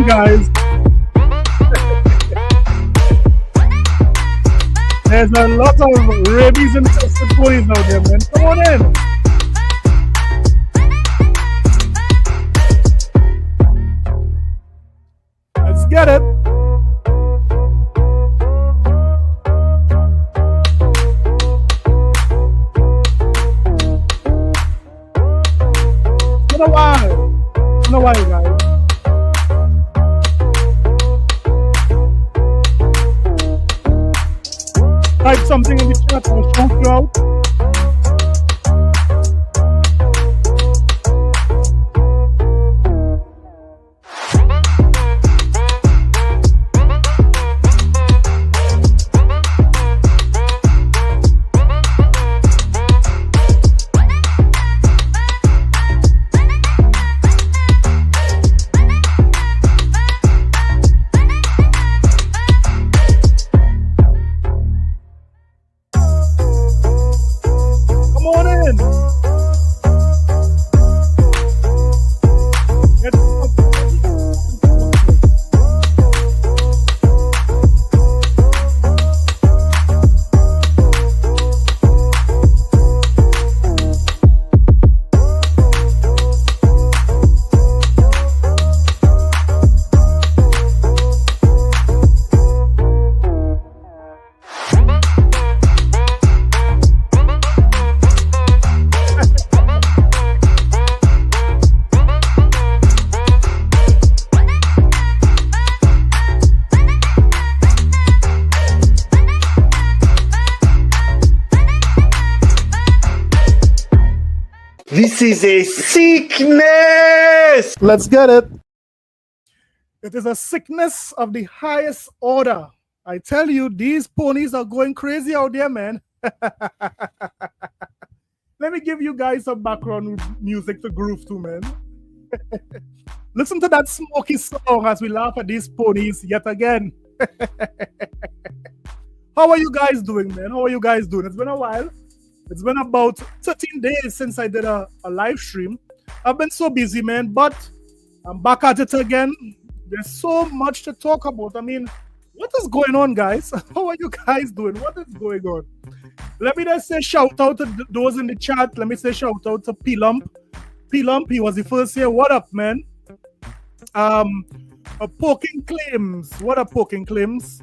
on, guys. There's a lot of rabies infested ponies out there, man. Come on in. Let's get it. It's been a while, guys. Type something in the chat, I'll shout you out. This is a sickness! Let's get it. It is a sickness of the highest order. I tell you, these ponies are going crazy out there, man. Let me give you guys some background music to groove to, man. Listen to that smoky song as we laugh at these ponies yet again. How are you guys doing, man? How are you guys doing? It's been a while. It's been about 13 days since I did a live stream. I've been so busy, man, but I'm back at it again. There's so much to talk about. I mean, what is going on, guys? How are you guys doing? What is going on? Let me just say shout out to those in the chat. Let me say shout out to P-Lump. P-Lump, he was the first here. What up, man? Poking Claims. What up, Poking Claims?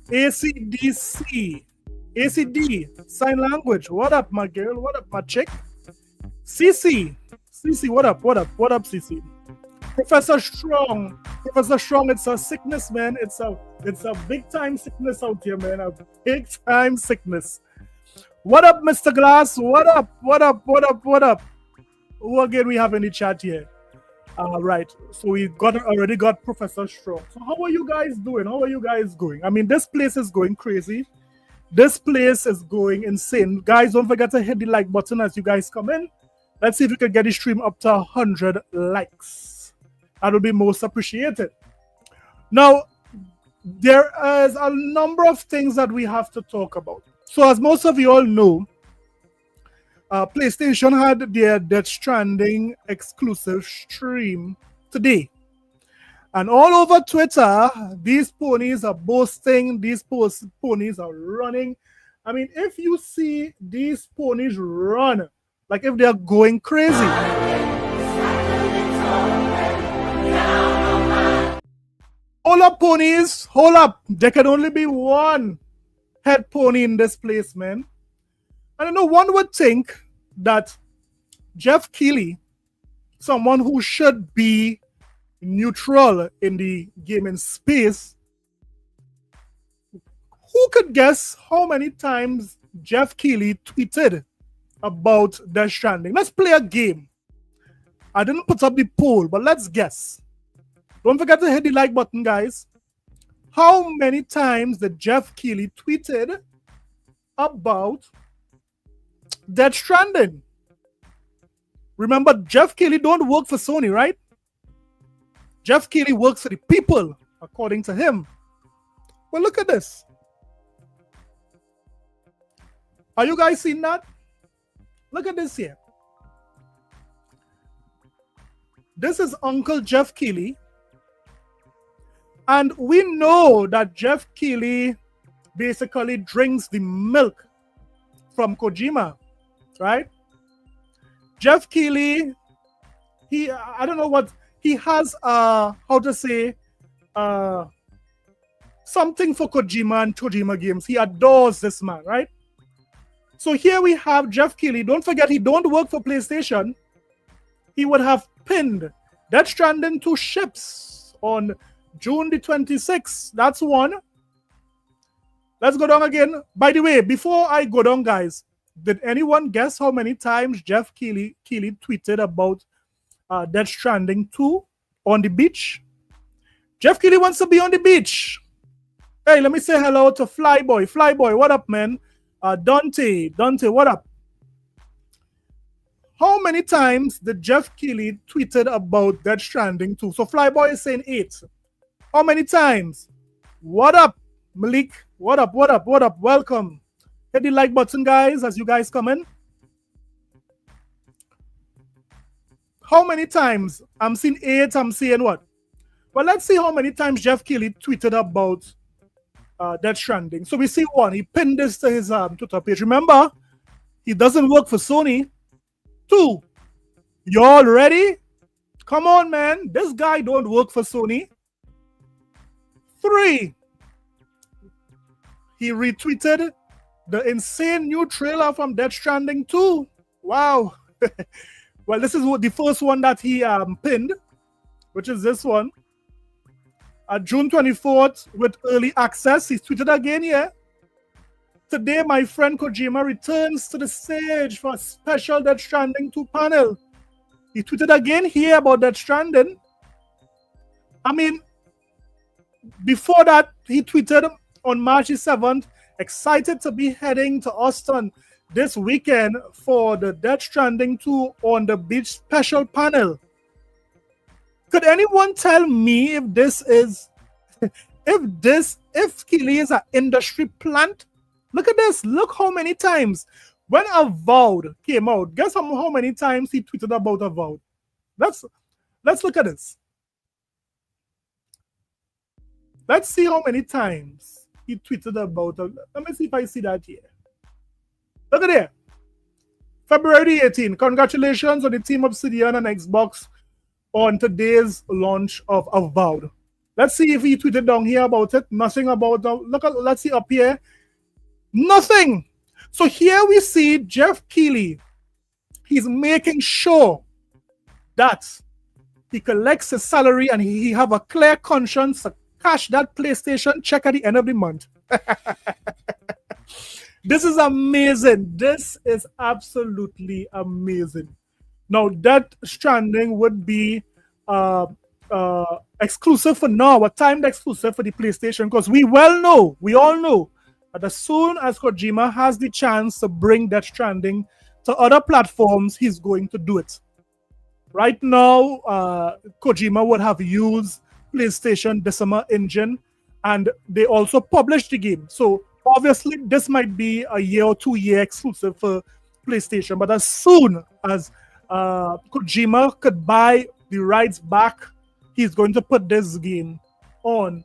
ACDC. ACD, sign language. What up, my girl? What up, my chick? CC, what up? What up, CC? Professor Strong, it's a sickness, man. It's a big time sickness out here, man. A big time sickness. What up, Mr. Glass? What up? Who again we have in the chat here? Right. So we already got Professor Strong. So how are you guys doing? How are you guys going? I mean, this place is going crazy. This place is going insane. Guys, don't forget to hit the like button as you guys come in. Let's see if we can get the stream up to 100 likes. That would be most appreciated. Now, there is a number of things that we have to talk about. So as most of you all know, PlayStation had their Death Stranding exclusive stream today. And all over Twitter, these ponies are boasting, these ponies are running. I mean, if you see these ponies run, like if they're going crazy. Hold up, ponies, hold up. There can only be one head pony in this place, man. I don't know, one would think that Jeff Keighley, someone who should be neutral in the gaming space, who could guess how many times Jeff Keighley tweeted about Death Stranding? Let's play a game. I didn't put up the poll, but let's guess. Don't forget to hit the like button, guys. How many times did Jeff Keighley tweeted about Death Stranding? Remember, Jeff Keighley don't work for Sony, right? Jeff Keighley works for the people, according to him. Well, look at this. Are you guys seeing that? Look at this here. This is Uncle Jeff Keighley And we know that Jeff Keighley basically drinks the milk from Kojima, right? Jeff Keighley, I don't know what, he has, how to say, something for Kojima and Kojima games. He adores this man, right? So here we have Jeff Keighley. Don't forget, he don't work for PlayStation. He would have pinned Death Stranding 2 ships on June the 26th. That's one. Let's go down again. By the way, before I go down, guys, did anyone guess how many times Jeff Keighley tweeted about Death Stranding 2 on the beach? Jeff Keighley wants to be on the beach. Hey, let me say hello to Flyboy. Flyboy, what up, man? Dante, what up? How many times did Jeff Keighley tweeted about Death Stranding 2? So Flyboy is saying 8. How many times? What up, Malik? What up? Welcome. Hit the like button, guys, as you guys come in. How many times? I'm seeing 8. I'm seeing what? Well, let's see how many times Jeff Keighley tweeted about Death Stranding. So we see 1. He pinned this to his Twitter page. Remember, he doesn't work for Sony. 2. Y'all ready? Come on, man. This guy don't work for Sony. 3. He retweeted the insane new trailer from Death Stranding 2. Wow. Well, this is the first one that he pinned, which is this one. June 24th with early access. He's tweeted again here. Today, my friend Kojima returns to the stage for a special Death Stranding 2 panel. He tweeted again here about Death Stranding. I mean, before that, he tweeted on March 7th, excited to be heading to Austin this weekend for the Death Stranding 2 on the beach special panel. Could anyone tell me if this is, if Keighley is an industry plant? Look at this. Look how many times. When Avowed came out, guess how many times he tweeted about Avowed? Let's look at this. Let's see how many times he tweeted about it. Let me see if I see that here. Look at it. February 18. Congratulations on the Team Obsidian and Xbox on today's launch of Avowed. Let's see if he tweeted down here about it. Nothing about it. Let's see up here. Nothing. So here we see Jeff Keighley. He's making sure that he collects his salary and he have a clear conscience to cash that PlayStation check at the end of the month. This is amazing. This is absolutely amazing. Now, Death Stranding would be exclusive for now, a timed exclusive for the PlayStation, because we all know that as soon as Kojima has the chance to bring Death Stranding to other platforms, he's going to do it. Right now, Kojima would have used PlayStation Decima engine, and they also published the game. So obviously, this might be a year or 2 year exclusive for PlayStation. But as soon as Kojima could buy the rights back, he's going to put this game on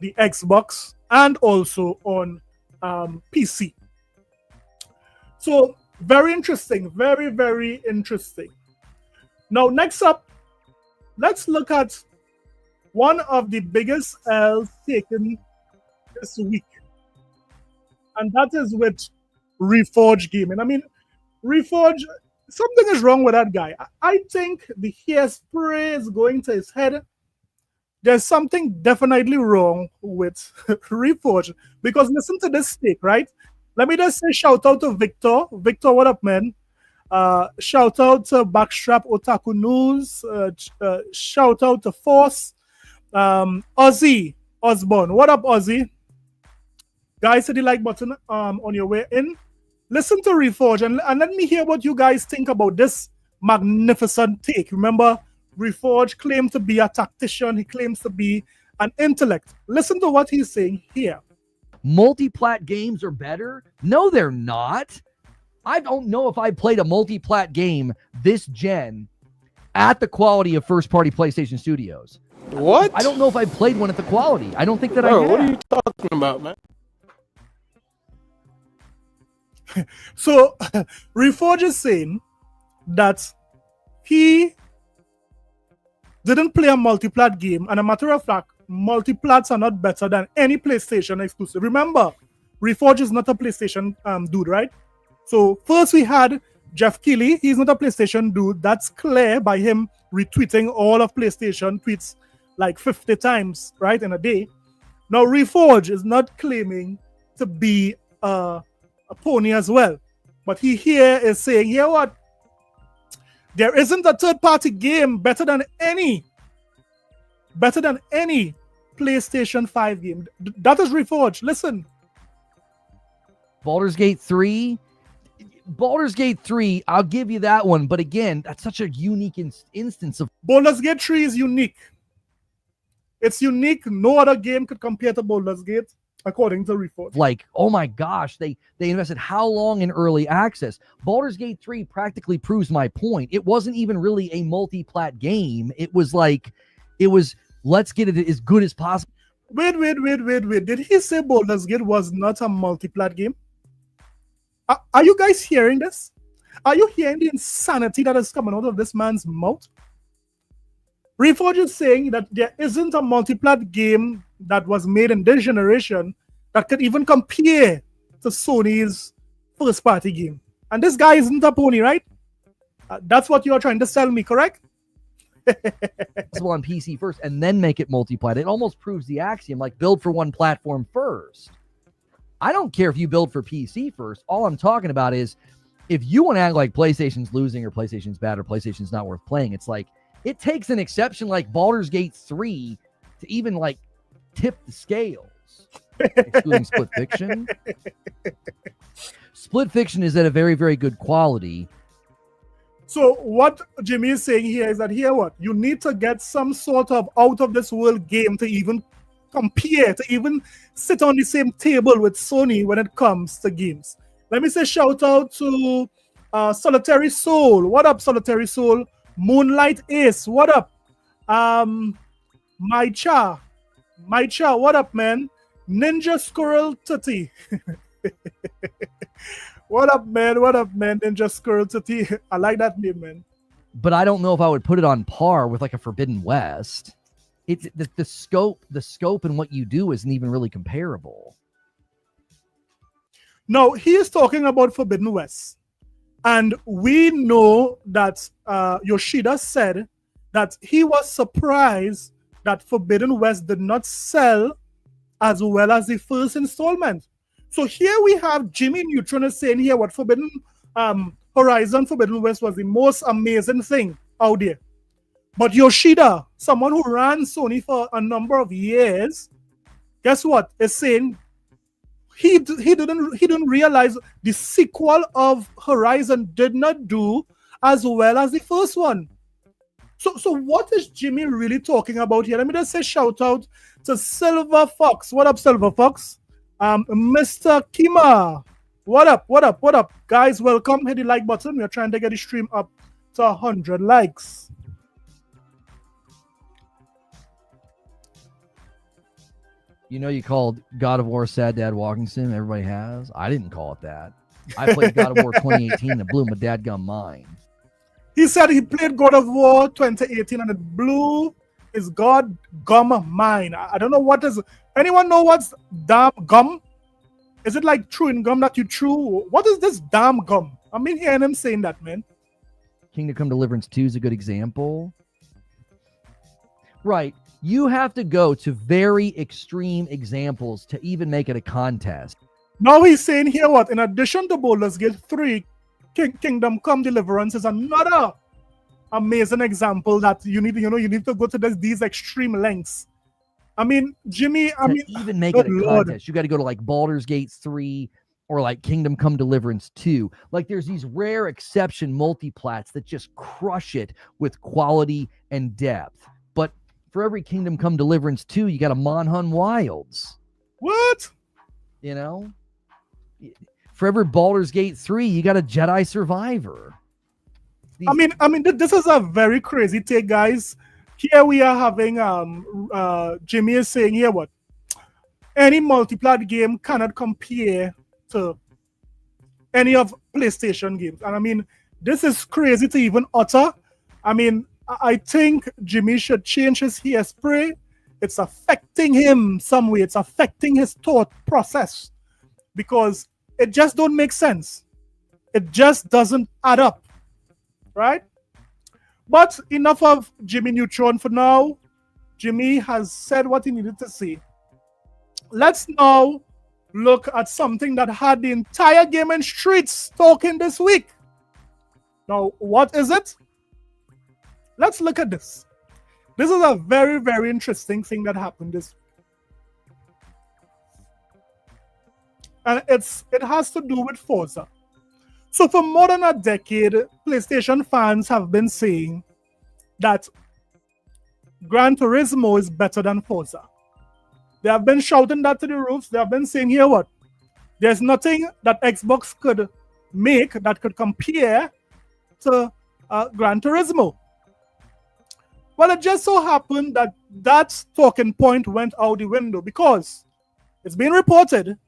the Xbox and also on PC. So very interesting, very, very interesting. Now, next up, let's look at one of the biggest L's taken this week. And that is with Reforge Gaming. I mean, Reforge, something is wrong with that guy. I think the hairspray is going to his head. There's something definitely wrong with Reforge. Because listen to this take, right? Let me just say shout out to Victor. Victor, what up, man? Shout out to Backstrap Otaku News. Shout out to Force. Ozzy Osborne. What up, Ozzy? Guys, hit the like button on your way in. Listen to Reforge and let me hear what you guys think about this magnificent take. Remember, Reforge claimed to be a tactician. He claims to be an intellect. Listen to what he's saying here. Multi-plat games are better? No, they're not. I don't know if I played a multi-plat game this gen at the quality of first-party PlayStation Studios. What? I don't know if I played one at the quality. I don't think that Bro, I have. what are you talking about, man? So Reforge is saying that he didn't play a multiplat game, and a matter of fact, multiplats are not better than any PlayStation exclusive. Remember, Reforge is not a PlayStation dude, right? So first we had Jeff Keighley. He's not a PlayStation dude. That's clear by him retweeting all of PlayStation tweets like 50 times, right, in a day. Now Reforge is not claiming to be a pony as well, but he here is saying, "Hear what? There isn't a third-party game better than any PlayStation 5 game." That is Reforge. Listen. Baldur's Gate 3, I'll give you that one. But again, that's such a unique instance of Baldur's Gate 3 is unique. It's unique. No other game could compare to Baldur's Gate, according to Reforge. like, oh my gosh, they invested how long in early access? Baldur's Gate 3 practically proves my point. It wasn't even really a multi-plat game. It was let's get it as good as possible. Wait. Did he say Baldur's Gate was not a multi-plat game? Are you guys hearing this? Are you hearing the insanity that is coming out of this man's mouth? Reforge is saying that there isn't a multi-plat game that was made in this generation that could even compare to Sony's first-party game. And this guy isn't a pony, right? That's what you're trying to sell me, correct? On PC first and then make it multi-plat. It almost proves the axiom, like build for one platform first. I don't care if you build for PC first. All I'm talking about is if you want to act like PlayStation's losing or PlayStation's bad or PlayStation's not worth playing, it's like it takes an exception like Baldur's Gate 3 to even like tip the scales. Excluding Split Fiction. Split Fiction is at a very, very good quality. So what Jimmy is saying here is that you need to get some sort of out of this world game to even compare, to even sit on the same table with Sony when it comes to games. Let me say shout out to Solitary Soul. What up, Solitary Soul? Moonlight Ace. What up? My Cha, what up, man? Ninja Squirrel Tutty. What up, man? Ninja Squirrel Tutty. I like that name, man. But I don't know if I would put it on par with like a Forbidden West. It's the scope and what you do isn't even really comparable. No, he is talking about Forbidden West. And we know that Yoshida said that he was surprised that Forbidden West did not sell as well as the first installment. So here we have Jimmy Neutron saying here what Horizon Forbidden West was the most amazing thing out there. But Yoshida, someone who ran Sony for a number of years, guess what? Is saying he didn't realize the sequel of Horizon did not do as well as the first one. So what is Jimmy really talking about here? Let me just say shout out to Silver Fox. What up, Silver Fox? Mr. Kima. What up? Guys, welcome. Hit the like button. We're trying to get the stream up to 100 likes. You know, you called God of War Sad Dad Walking Sim. Everybody has. I didn't call it that. I played God of War 2018 and it blew my dadgum mind. He said he played God of War 2018 and it blew his godgum mind. I don't know what is. Anyone know what's damn gum? Is it like chewing gum that you chew? What is this damn gum? I mean, hearing him saying that, man. Kingdom Come Deliverance 2 is a good example. Right. You have to go to very extreme examples to even make it a contest. Now he's saying here what? In addition to Baldur's Gate 3, Kingdom Come Deliverance is another amazing example that you need to go to these extreme lengths. I mean, Jimmy, even make it a contest, you got to go to like Baldur's Gate 3 or like Kingdom Come Deliverance 2. Like there's these rare exception multiplats that just crush it with quality and depth. But for every Kingdom Come Deliverance 2, you got a Monhun Wilds. What? You know? For every Baldur's Gate 3, you got a Jedi Survivor. I mean, this is a very crazy take, guys. Here we are having Jimmy is saying here what any multi-plat game cannot compare to any of PlayStation games. And I mean, this is crazy to even utter. I mean, I think Jimmy should change his hairspray. It's affecting him some way. It's affecting his thought process because it just don't make sense. It just doesn't add up, right? But enough of Jimmy Neutron for now. Jimmy has said what he needed to say. Let's now look at something that had the entire gaming streets talking this week. Now, what is it? Let's look at this. This is a very, very interesting thing that happened this week. And it has to do with Forza. So for more than a decade, PlayStation fans have been saying that Gran Turismo is better than Forza. They have been shouting that to the roofs. They have been saying here what? There's nothing that Xbox could make that could compare to Gran Turismo. Well, it just so happened that that talking point went out the window because it's been reported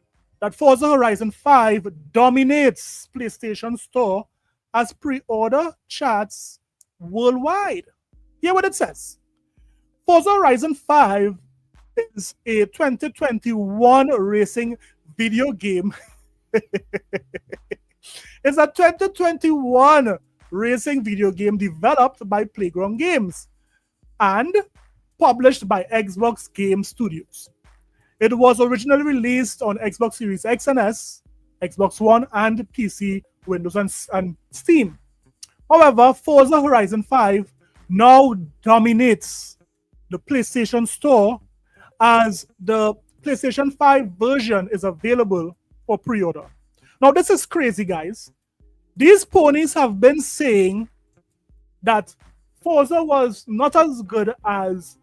that Forza Horizon 5 dominates PlayStation Store as pre-order charts worldwide. Hear what it says. Forza Horizon 5 is a 2021 racing video game. It's a 2021 racing video game developed by Playground Games and published by Xbox Game Studios. It was originally released on Xbox Series X and S, Xbox One, and PC, Windows, and Steam. However, Forza Horizon 5 now dominates the PlayStation Store as the PlayStation 5 version is available for pre-order. Now, this is crazy, guys. These ponies have been saying that Forza was not as good as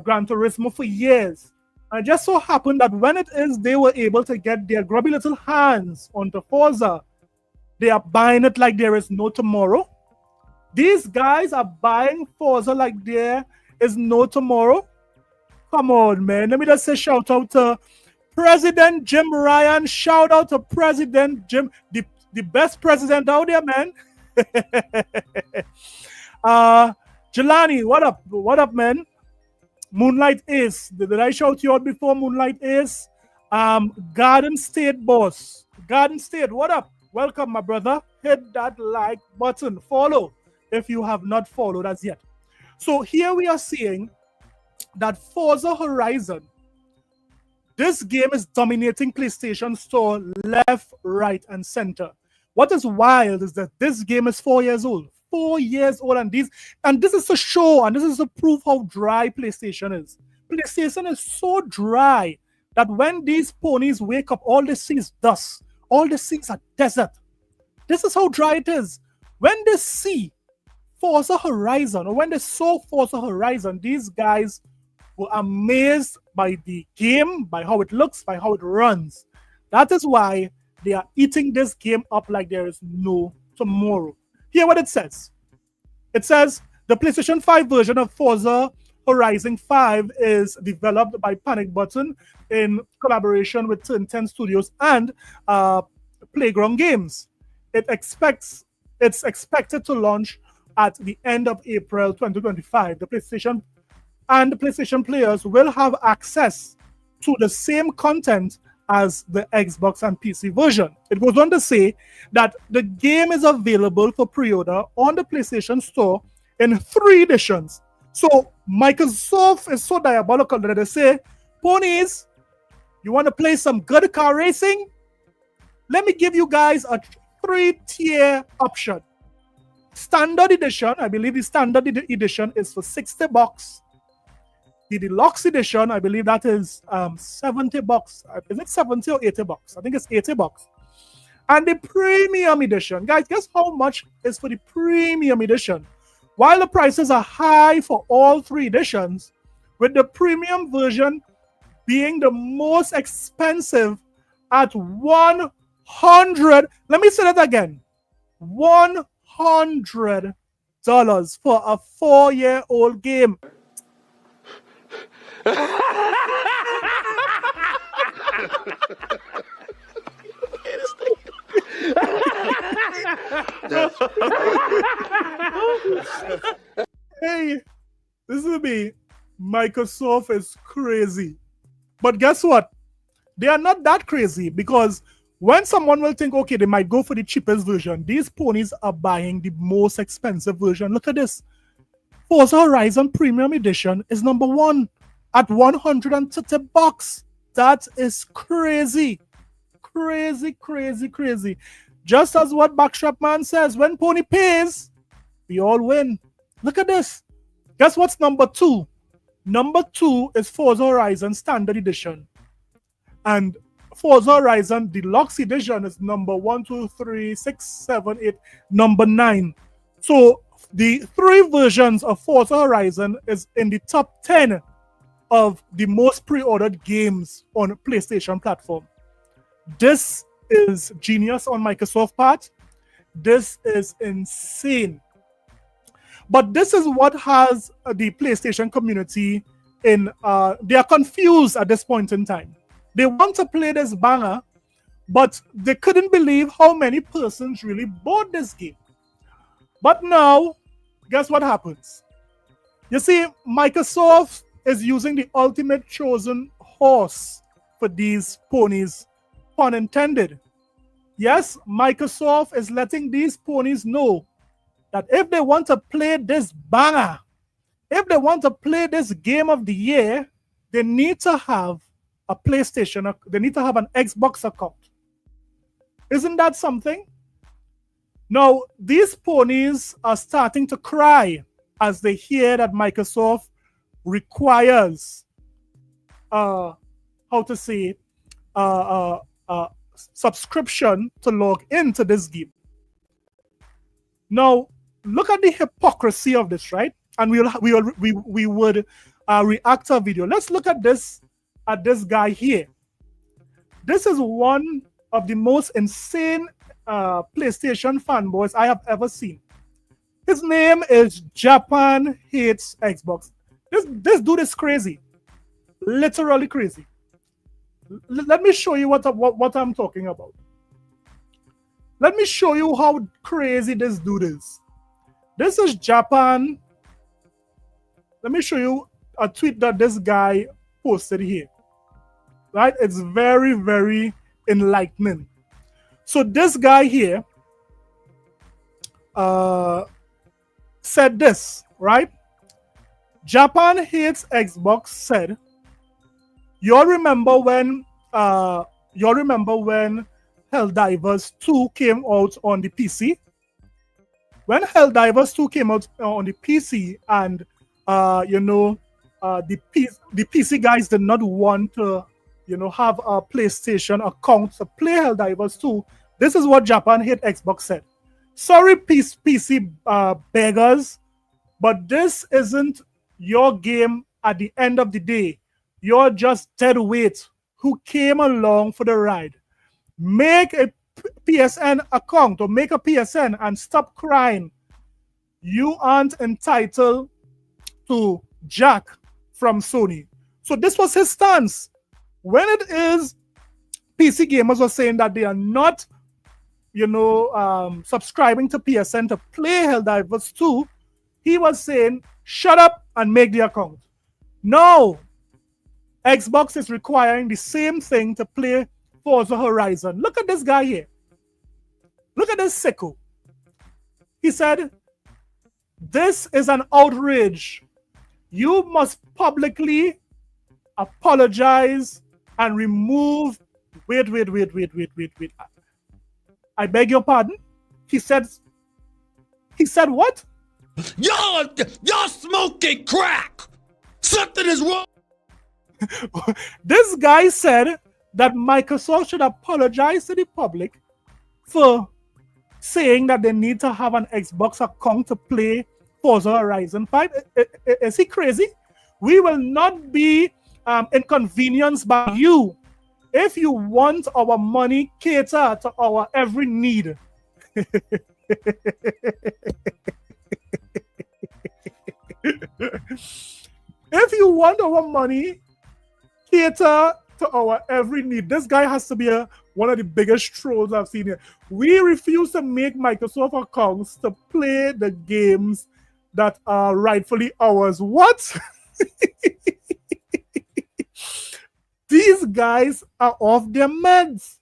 Gran Turismo for years. And it just so happened that when it is they were able to get their grubby little hands onto Forza, they are buying it like there is no tomorrow. These guys are buying Forza like there is no tomorrow. Come on, man. Let me just say shout out to President Jim Ryan. Shout out to President Jim, the best president out there, man. Jelani, what up? What up, man? Moonlight Ace. Did I shout you out before? Moonlight Ace. Garden State boss. Garden State, what up? Welcome, my brother. Hit that like button. Follow if you have not followed as yet. So here we are seeing that Forza Horizon, this game is dominating PlayStation Store left, right, and center. What is wild is that this game is 4 years old. 4 years old, and this is to show, and this is to prove how dry PlayStation is. PlayStation is so dry that when these ponies wake up, all they see is dust. All they see is a desert. This is how dry it is. When they see Forza Horizon, or when they saw Forza Horizon, these guys were amazed by the game, by how it looks, by how it runs. That is why they are eating this game up like there is no tomorrow. Hear what it says. It says the PlayStation 5 version of Forza Horizon 5 is developed by Panic Button in collaboration with Turn 10 Studios and Playground Games. It's expected to launch at the end of April 2025. The PlayStation players will have access to the same content as the Xbox and PC version. It goes on to say that the game is available for pre-order on the PlayStation Store in 3 editions. So Microsoft is so diabolical that they say, ponies, you want to play some good car racing? Let me give you guys a 3-tier option. Standard edition, I believe the standard edition is for $60. The deluxe edition, I believe that is $70. Is it 70 or $80? I think it's $80. And the premium edition, guys, guess how much is for the premium edition? While the prices are high for all 3 editions, with the premium version being the most expensive at $100. Let me say that again. $100 for a 4-year-old game. Hey, this is me. Microsoft is crazy. But guess what? They are not that crazy because when someone will think, okay, they might go for the cheapest version, these ponies are buying the most expensive version. Look at this. Forza Horizon Premium Edition is number one at $130. That is crazy. Crazy, crazy, crazy. Just as what Backstrap Man says, when Pony pays, we all win. Look at this. Guess what's number two? Number two is Forza Horizon Standard Edition. And Forza Horizon Deluxe Edition is number 1, 2, 3, 6, 7, 8, number 9. So the three versions of Forza Horizon is in the top 10 of the most pre-ordered games on PlayStation platform. This is genius on Microsoft part. This is insane. But this is what has the PlayStation community in, they are confused at this point in time. They want to play this banger, but they couldn't believe how many persons really bought this game. But now, guess what happens? You see, Microsoft is using the ultimate chosen horse for these ponies, pun intended. Yes, Microsoft is letting these ponies know that if they want to play this banger, if they want to play this game of the year, they need to have a PlayStation, they need to have an Xbox account. Isn't that something? Now, these ponies are starting to cry as they hear that Microsoft requires, subscription to log into this game. Now, look at the hypocrisy of this, right? And we would react to a video. Let's look at this guy here. This is one of the most insane PlayStation fanboys I have ever seen. His name is Japan Hates Xbox. This dude is crazy, literally crazy. Let me show you what I'm talking about. Let me show you how crazy this dude is. This is Japan. Let me show you a tweet that this guy posted here. Right? It's very, very enlightening. So this guy here said this, right? Japan Hates Xbox said, y'all remember when Helldivers 2 came out on the PC? When Helldivers 2 came out on the PC and the PC guys did not want to have a PlayStation account to play Helldivers 2, this is what Japan Hate Xbox said. Sorry, PC beggars, but this isn't your game at the end of the day. You're just dead weight who came along for the ride. Make a PSN account or make a PSN and stop crying. You aren't entitled to jack from Sony. So this was his stance. When it is PC gamers were saying that they are not, subscribing to PSN to play Helldivers 2, he was saying, shut up and make the account. No, Xbox is requiring the same thing to play Forza Horizon. Look at this guy here. Look at this sicko. He said, this is an outrage. You must publicly apologize and remove. Wait. I beg your pardon? He said what? Y'all smoking crack. Something is wrong. This guy said that Microsoft should apologize to the public for saying that they need to have an Xbox account to play Forza Horizon 5. Is he crazy? We will not be inconvenienced by you. If you want our money, cater to our every need. If you want our money, cater to our every need. This guy has to be one of the biggest trolls I've seen here. We refuse to make Microsoft accounts to play the games that are rightfully ours. What? These guys are off their meds.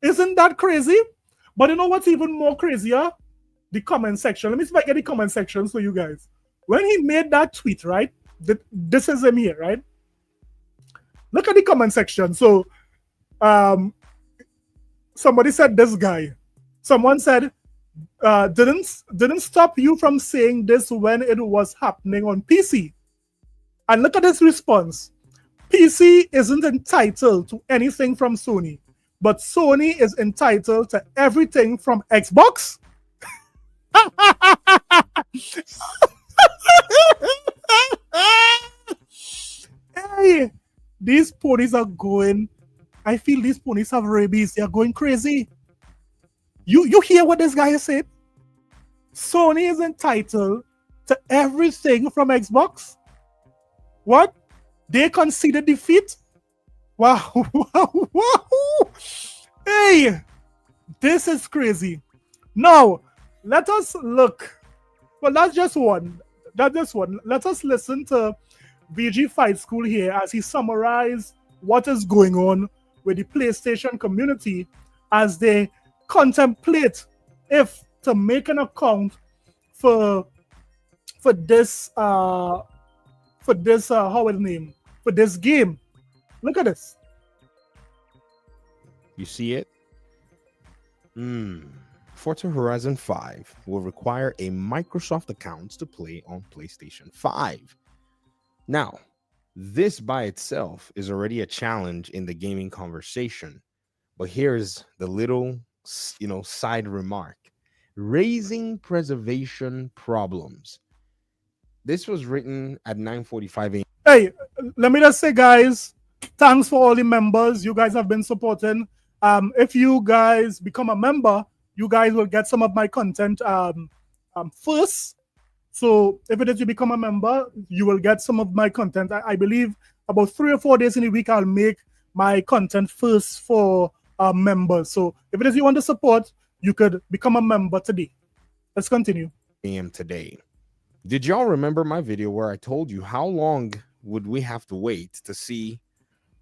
Isn't that crazy? But you know what's even more crazier? The comment section. Let me see if I get the comment section for you guys. When he made that tweet, right? This is him here, right? Look at the comment section. So, somebody said this guy. Someone said, didn't stop you from saying this when it was happening on PC. And look at his response. PC isn't entitled to anything from Sony, but Sony is entitled to everything from Xbox. Hey, these ponies are going. I feel these ponies have rabies. They are going crazy. You hear what this guy said? Sony is entitled to everything from Xbox. What? They conceded defeat? Wow. Wow. Hey, this is crazy. Now, let us look. Well, that's just one. That's just one. Let us listen to VG Fight School here as he summarized what is going on with the PlayStation community as they contemplate if to make an account for this how it name for this game. Look at this. You see it? Forza Horizon 5 will require a Microsoft account to play on PlayStation 5. Now, this by itself is already a challenge in the gaming conversation. But here's the little, side remark. Raising preservation problems. This was written at 9:45 a.m. Hey, let me just say, guys, thanks for all the members. You guys have been supporting. If you guys become a member, you guys will get some of my content first. So if it is you become a member, you will get some of my content. I believe about 3 or 4 days in a week, I'll make my content first for members. So if it is you want to support, you could become a member today. Let's continue. Today. Did y'all remember my video where I told you how long would we have to wait to see?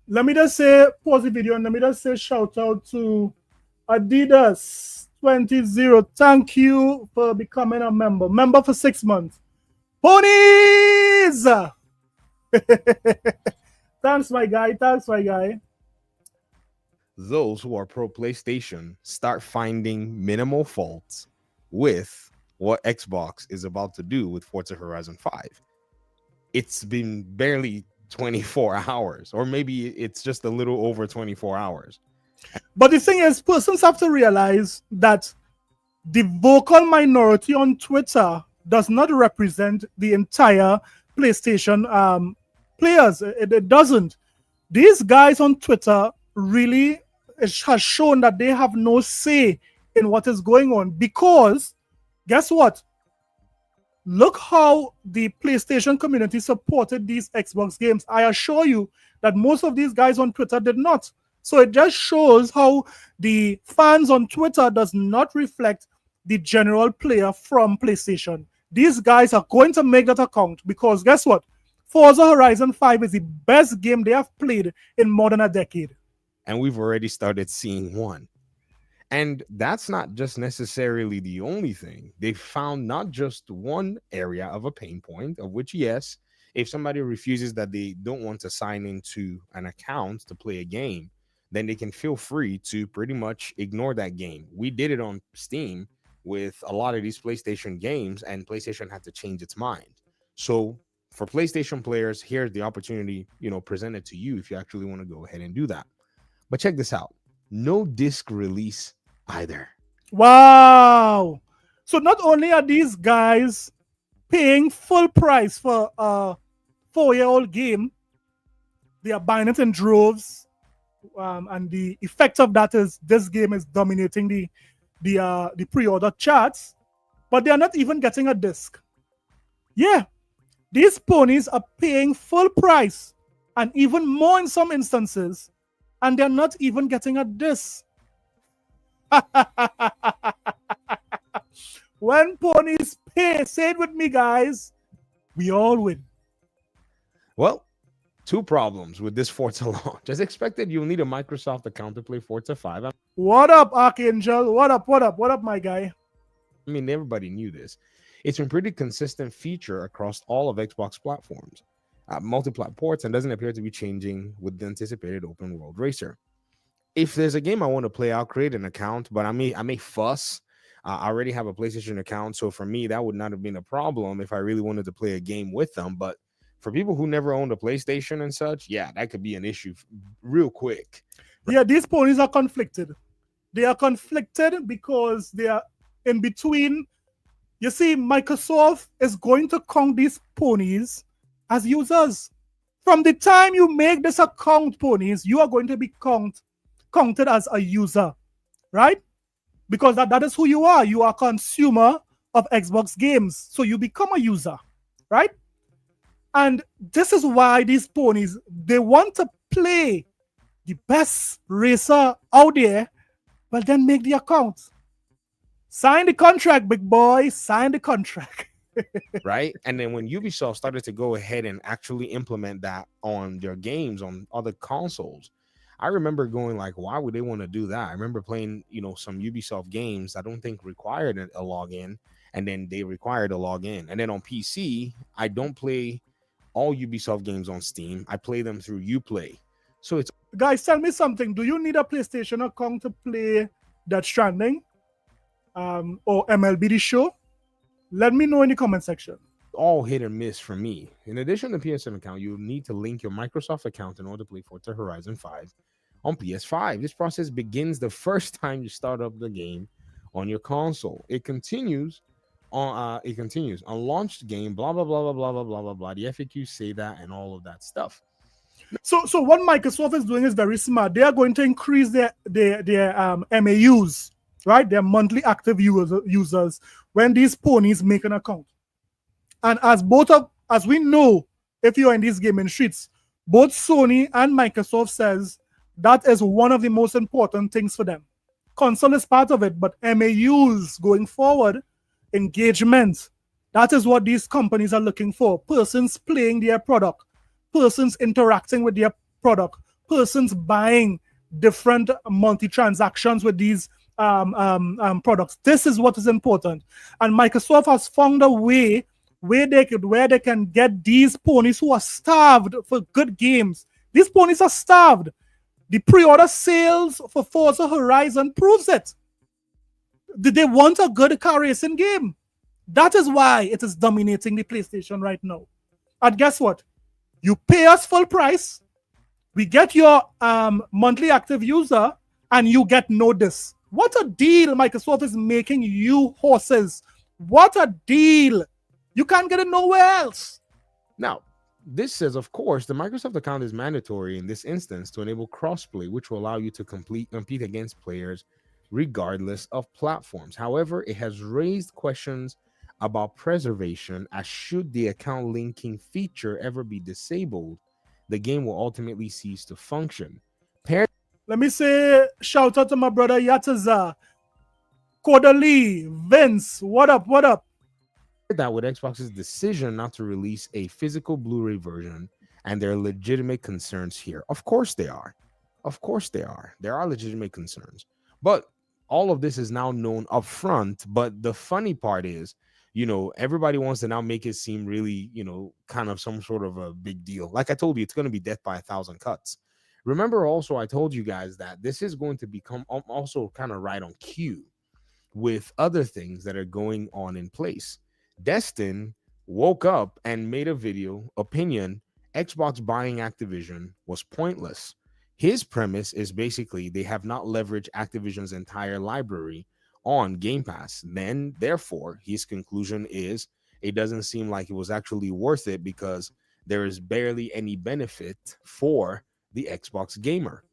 Let me just say, pause the video, and let me just say shout out to Adidas 20. Thank you for becoming a member. Member for 6 months. Ponies! Thanks, my guy. Thanks, my guy. Those who are pro PlayStation start finding minimal faults with what Xbox is about to do with Forza Horizon 5. It's been barely 24 hours, or maybe it's just a little over 24 hours. But the thing is, persons have to realize that the vocal minority on Twitter does not represent the entire PlayStation players. It doesn't. These guys on Twitter really has shown that they have no say in what is going on, because guess what? Look how the PlayStation community supported these Xbox games. I assure you that most of these guys on Twitter did not. So it just shows how the fans on Twitter does not reflect the general player from PlayStation. These guys are going to make that account because guess what? Forza Horizon 5 is the best game they have played in more than a decade. And we've already started seeing one. And that's not just necessarily the only thing. They found not just one area of a pain point, of which, yes, if somebody refuses that they don't want to sign into an account to play a game, then they can feel free to pretty much ignore that game. We did it on Steam with a lot of these PlayStation games, and PlayStation had to change its mind. So for PlayStation players, here's the opportunity, presented to you if you actually want to go ahead and do that. But check this out. No disc release either. Wow. So not only are these guys paying full price for a 4-year-old game, they are buying it in droves. And the effect of that is this game is dominating the pre-order charts, but they are not even getting a disc. Yeah, These ponies are paying full price and even more in some instances, and they're not even getting a diss. When ponies pay, say it with me, guys, we all win. Well, two problems with this Forza launch. As expected, you'll need a Microsoft account to play Forza 5. What up, Archangel? What up, what up, what up, my guy? I mean, everybody knew this. It's been pretty consistent feature across all of Xbox platforms, multi-plat ports, and doesn't appear to be changing with the anticipated open world racer. If there's a game I want to play, I'll create an account, but I may fuss. I already have a PlayStation account, so for me, that would not have been a problem if I really wanted to play a game with them. But for people who never owned a PlayStation and such, yeah, that could be an issue real quick. Yeah, these ponies are conflicted. They are conflicted because they are in between. You see, Microsoft is going to count these ponies as users. From the time you make this account, ponies, you are going to be counted as a user, right? Because that is who you are. You are a consumer of Xbox games. So you become a user, right? And this is why these ponies, they want to play the best racer out there, but then make the account. Sign the contract, big boy. Sign the contract. Right? And then when Ubisoft started to go ahead and actually implement that on their games on other consoles, I remember going like, why would they want to do that? I remember playing, some Ubisoft games I don't think required a login, and then they required a login. And then on PC, I don't play all Ubisoft games on Steam. I play them through Uplay. So it's... Guys, tell me something. Do you need a PlayStation account to play Death Stranding or MLB The Show? Let me know in the comment section. All hit or miss for me. In addition to PSN account, you need to link your Microsoft account in order to play Forza Horizon 5 on PS5. This process begins the first time you start up the game on your console. It continues on launched game, blah blah blah blah blah blah blah blah blah. The FAQs say that and all of that stuff. So what Microsoft is doing is very smart. They are going to increase their MAUs, right? Their monthly active users when these ponies make an account. And as we know, if you're in these gaming streets, both Sony and Microsoft says that is one of the most important things for them. Console is part of it, but MAUs going forward, engagement, that is what these companies are looking for. Persons playing their product, persons interacting with their product, persons buying different multi-transactions with these products. This is what is important. And Microsoft has found a way where they can get these ponies who are starved for good games. These ponies are starved. The pre-order sales for Forza Horizon proves it. They want a good car racing game. That is why it is dominating the PlayStation right now. And guess what? You pay us full price, we get your monthly active user, and you get no this. What a deal Microsoft is making you horses. What a deal. You can't get it nowhere else. Now, this says, of course, the Microsoft account is mandatory in this instance to enable crossplay, which will allow you to compete against players regardless of platforms. However, it has raised questions about preservation, as should the account linking feature ever be disabled, the game will ultimately cease to function. Let me say shout out to my brother Yataza, Kodali, Vince, what up, what up? That with Xbox's decision not to release a physical Blu-ray version, and there are legitimate concerns here. Of course they are. Of course they are. There are legitimate concerns. But all of this is now known up front. But the funny part is, everybody wants to now make it seem really, kind of some sort of a big deal. Like I told you, it's going to be death by 1,000 cuts. Remember also, I told you guys that this is going to become also kind of right on cue with other things that are going on in place. Destin woke up and made a video opinion Xbox buying Activision was pointless. His premise is basically they have not leveraged Activision's entire library on Game Pass. Then, therefore, his conclusion is it doesn't seem like it was actually worth it because there is barely any benefit for the Xbox gamer.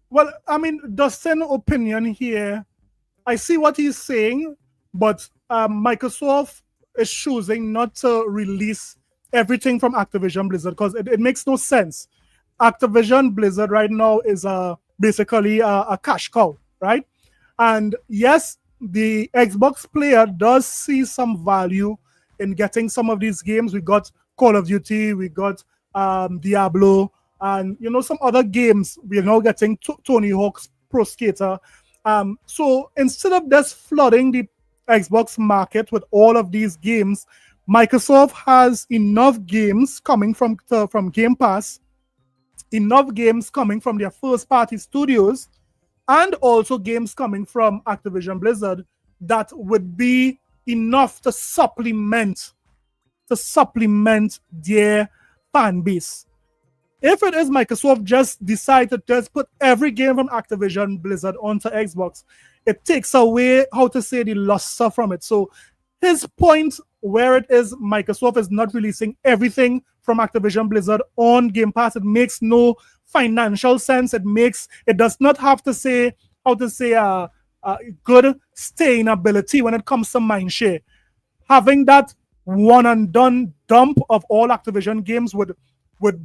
Well, I mean, Dustin's opinion here, I see what he's saying, but Microsoft is choosing not to release everything from Activision Blizzard, because it makes no sense. Activision Blizzard right now is basically a cash cow, right? And yes, the Xbox player does see some value in getting some of these games. We got Call of Duty, we got Diablo, and some other games. We're now getting Tony Hawk's Pro Skater. So instead of just flooding the Xbox market with all of these games, Microsoft has enough games coming from Game Pass, enough games coming from their first-party studios, and also games coming from Activision Blizzard that would be enough to supplement their fan base. If it is Microsoft just decide to just put every game from Activision Blizzard onto Xbox, it takes away, the luster from it. So his point where it is Microsoft is not releasing everything from Activision Blizzard on Game Pass, it makes no financial sense. It does not have to say good staying ability when it comes to mindshare. Having that one and done dump of all Activision games would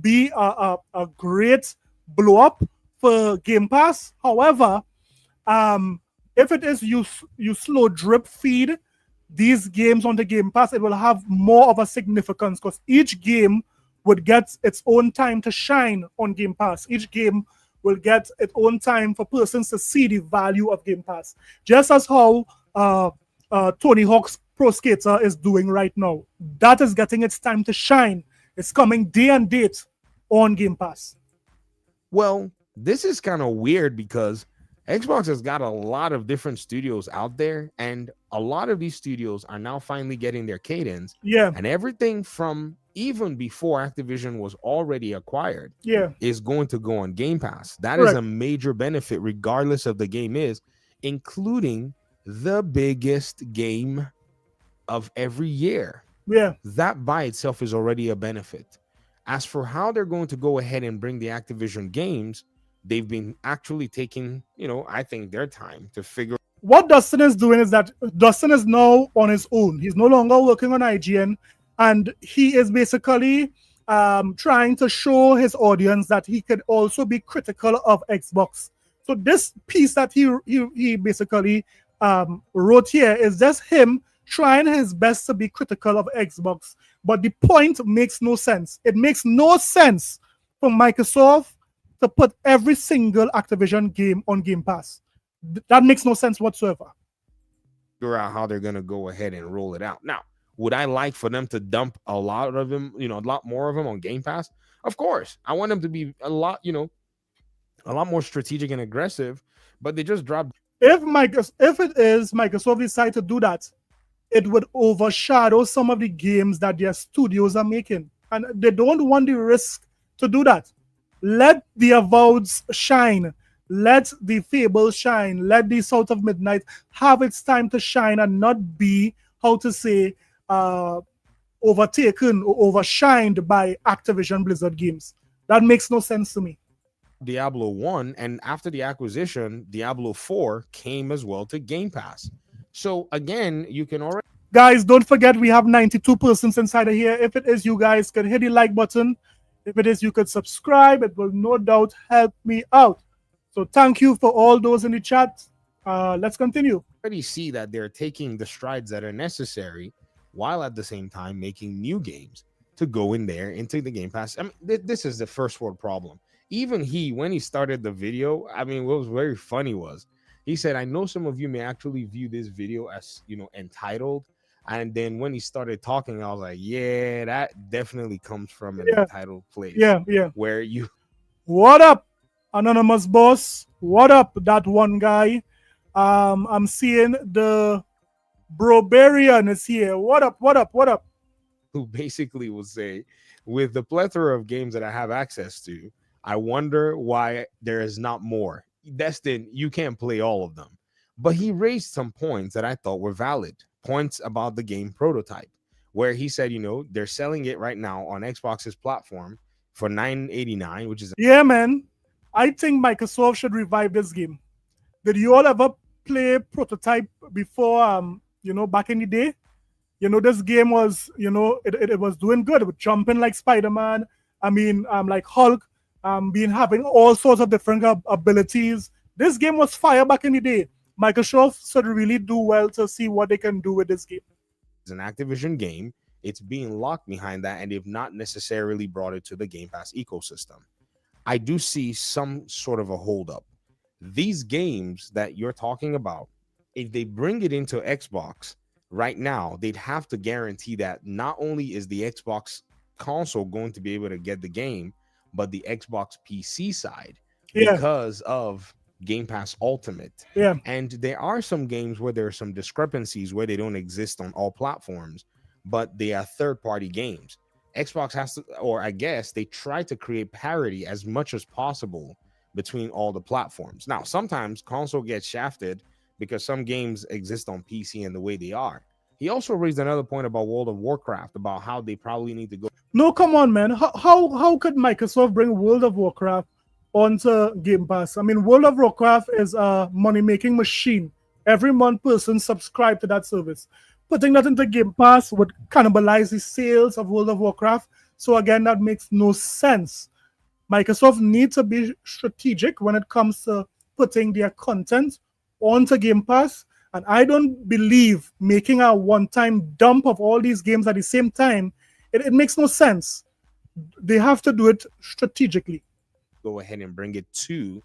be a great blow up for Game Pass. However, if it is you slow drip feed these games on the Game Pass, it will have more of a significance because each game would get its own time to shine on Game Pass. Each game will get its own time for persons to see the value of Game Pass. Just as how Tony Hawk's Pro Skater is doing right now. That is getting its time to shine. It's coming day and date on Game Pass. Well, this is kind of weird because Xbox has got a lot of different studios out there, and a lot of these studios are now finally getting their cadence. Yeah. And everything from even before Activision was already acquired is going to go on Game Pass. That is a major benefit, regardless of the game is, including the biggest game of every year. Yeah. That by itself is already a benefit. As for how they're going to go ahead and bring the Activision games, they've been actually taking, I think their time to figure. What Dustin is doing is that Dustin is now on his own. He's no longer working on IGN, and he is basically trying to show his audience that he could also be critical of Xbox. So this piece that he basically wrote here is just him trying his best to be critical of Xbox. But the point makes no sense. It makes no sense for Microsoft to put every single Activision game on Game Pass. That makes no sense whatsoever. Figure out how they're going to go ahead and roll it out. Now, would I like for them to dump a lot of them, a lot more of them on Game Pass? Of course. I want them to be a lot more strategic and aggressive, but they just dropped. If it is Microsoft decide to do that, it would overshadow some of the games that their studios are making. And they don't want the risk to do that. Let the Avoweds shine. Let the Fable shine. Let the South of Midnight have its time to shine and not be, overtaken or overshined by Activision Blizzard games. That makes no sense to me. Diablo 1, and after the acquisition, Diablo 4 came as well to Game Pass. So again, you can already. Guys, don't forget we have 92 persons inside of here. If it is, you guys can hit the like button. If it is, you could subscribe. It will no doubt help me out. So thank you for all those in the chat. Let's continue. Already see that they're taking the strides that are necessary while at the same time making new games to go in there into the Game Pass. I mean, this is the first world problem. Even when he started the video, I mean, what was very funny was he said, I know some of you may actually view this video as, entitled. And then when he started talking, I was like, yeah, that definitely comes from an entitled place. Yeah. Where you. What up, Anonymous Boss? What up, that one guy? I'm seeing the Brobarian is here. What up? Who basically will say, with the plethora of games that I have access to, I wonder why there is not more. Destin, you can't play all of them. But he raised some points that I thought were valid. Points about the game prototype, where he said, they're selling it right now on Xbox's platform for $9.89, which is. Yeah, man. I think Microsoft should revive this game. Did you all ever play prototype before, back in the day? This game was, it was doing good. It was jumping like Spider-Man. I mean, like Hulk, being having all sorts of different abilities. This game was fire back in the day. Microsoft should really do well to see what they can do with this game. It's an Activision game. It's being locked behind that, and they've not necessarily brought it to the Game Pass ecosystem. I do see some sort of a holdup. These games that you're talking about, if they bring it into Xbox right now, they'd have to guarantee that not only is the Xbox console going to be able to get the game, but the Xbox PC side, because of Game Pass Ultimate. Yeah. And there are some games where there are some discrepancies where they don't exist on all platforms, but they are third-party games. Xbox has to, or I guess they try to create parity as much as possible between all the platforms. Now, sometimes console gets shafted because some games exist on PC and the way they are. He also raised another point about World of Warcraft, about how they probably need to go. No, come on, man. How could Microsoft bring World of Warcraft onto Game Pass? I mean, World of Warcraft is a money-making machine. Every month, person subscribe to that service. Putting that into Game Pass would cannibalize the sales of World of Warcraft. So again, that makes no sense. Microsoft needs to be strategic when it comes to putting their content onto Game Pass. And I don't believe making a one-time dump of all these games at the same time, it makes no sense. They have to do it strategically. Go ahead and bring it to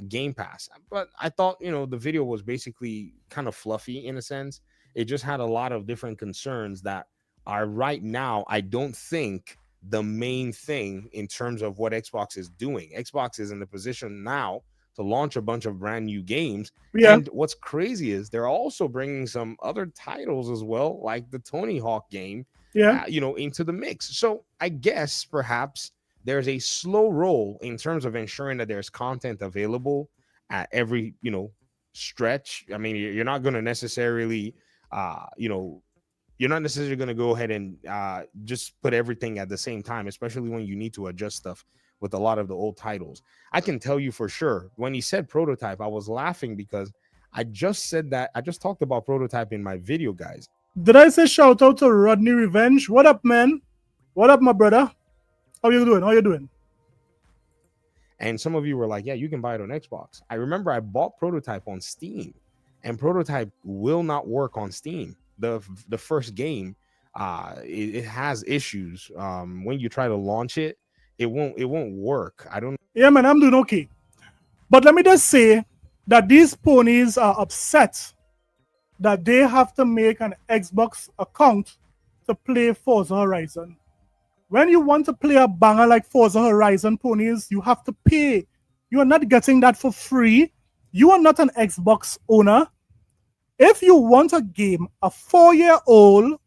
Game Pass. But I thought, the video was basically kind of fluffy in a sense. It just had a lot of different concerns that are right now, I don't think, the main thing in terms of what Xbox is doing. Xbox is in the position now to launch a bunch of brand new games. Yeah. And what's crazy is they're also bringing some other titles as well, like the Tony Hawk game, into the mix. So I guess perhaps there's a slow roll in terms of ensuring that there's content available at every, stretch. I mean, you're not going to necessarily, you're not necessarily going to go ahead and just put everything at the same time, especially when you need to adjust stuff with a lot of the old titles. I can tell you for sure, when he said prototype, I was laughing because I just talked about prototype in my video, guys. Did I say shout out to Rodney Revenge? What up, man? What up, my brother? How you doing? And some of you were like, yeah, you can buy it on Xbox. I remember I bought Prototype on Steam, and Prototype will not work on Steam. The first game, it has issues. When you try to launch it, it won't work. I don't. Yeah, man, I'm doing okay. But let me just say that these ponies are upset that they have to make an Xbox account to play Forza Horizon. When you want to play a banger like Forza Horizon, ponies, you have to pay. You are not getting that for free. You are not an Xbox owner. If you want a game, a 4-year-old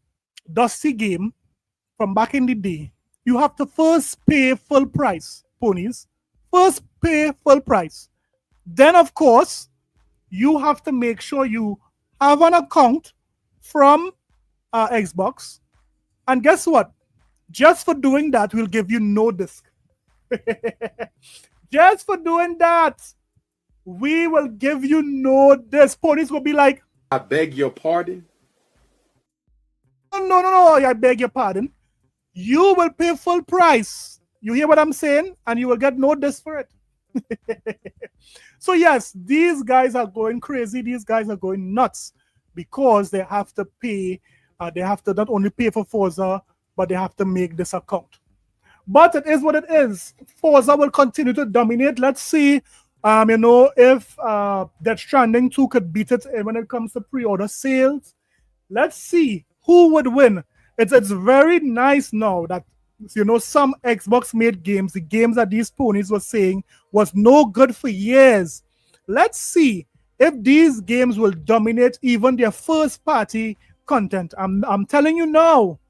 dusty game from back in the day, you have to first pay full price, ponies. First pay full price. Then, of course, you have to make sure you have an account from Xbox. And guess what? Just for doing that, we'll give you no disc. Just for doing that, we will give you no disc. Ponies will be like, I beg your pardon? No, I beg your pardon. You will pay full price. You hear what I'm saying? And you will get no disc for it. So yes, these guys are going crazy. These guys are going nuts because they have to pay. They have to not only pay for Forza, but they have to make this account. But it is what it is. Forza will continue to dominate. Let's see, if Death Stranding 2 could beat it when it comes to pre-order sales. Let's see who would win. It's very nice now that, some Xbox-made games, the games that these ponies were saying was no good for years. Let's see if these games will dominate even their first-party content. I'm telling you now,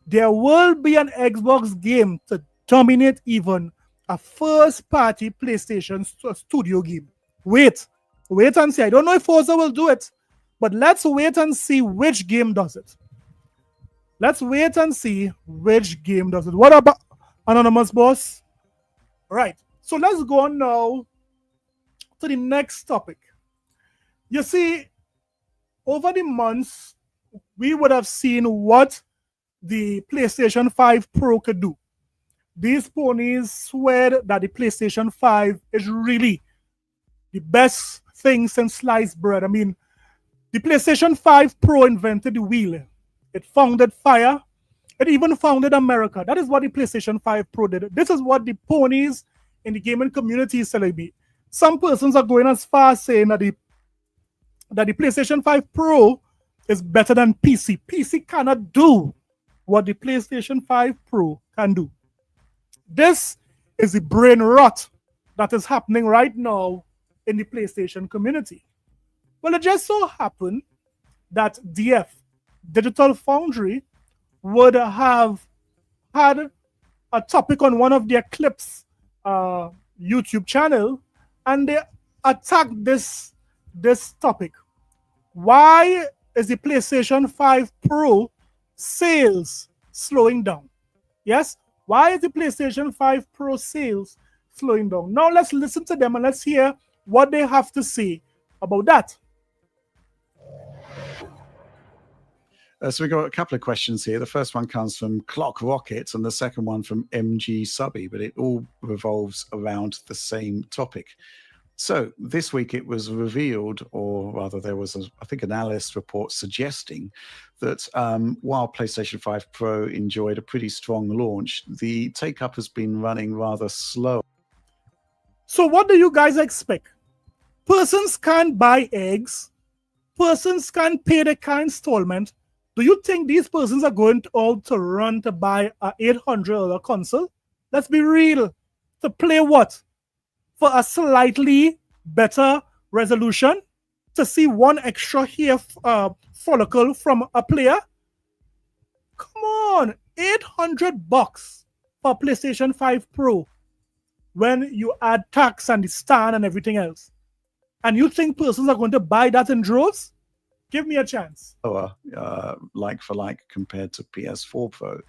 there will be an Xbox game to dominate even a first-party PlayStation studio game. Wait and see. I don't know if Forza will do it, but let's wait and see which game does it. Let's wait and see which game does it. What about Anonymous Boss? Right. So let's go on now to the next topic. You see, over the months, we would have seen what the PlayStation 5 Pro could do. These ponies swear that the PlayStation 5 is really the best thing since sliced bread. I mean, the PlayStation 5 Pro invented the wheel. It founded fire. It even founded America. That is what the PlayStation 5 Pro did. This is what the ponies in the gaming community celebrate. Some persons are going as far as saying that the PlayStation 5 Pro is better than PC. PC cannot do what the PlayStation 5 Pro can do. This is the brain rot that is happening right now in the PlayStation community. Well, it just so happened that DF, Digital Foundry, would have had a topic on one of their clips YouTube channel, and they attacked this topic. Why is the PlayStation 5 Pro sales slowing down? Yes, why is the PlayStation 5 Pro sales slowing down? Now let's listen to them and let's hear what they have to say about that. So we've got a couple of questions here. The first one comes from Clock Rocket and the second one from MG Subby, but it all revolves around the same topic. So this week it was revealed, or rather there was, I think, an analyst report suggesting that while PlayStation 5 Pro enjoyed a pretty strong launch, the take-up has been running rather slow. So what do you guys expect? Persons can't buy eggs. Persons can't pay their car installment. Do you think these persons are going to all to run to buy a $800 console? Let's be real. To play what? For a slightly better resolution? To see one extra hair follicle from a player? Come on, $800 for PlayStation 5 Pro when you add tax and the stand and everything else. And you think persons are going to buy that in droves? Give me a chance. Like for like compared to PS4 Pro.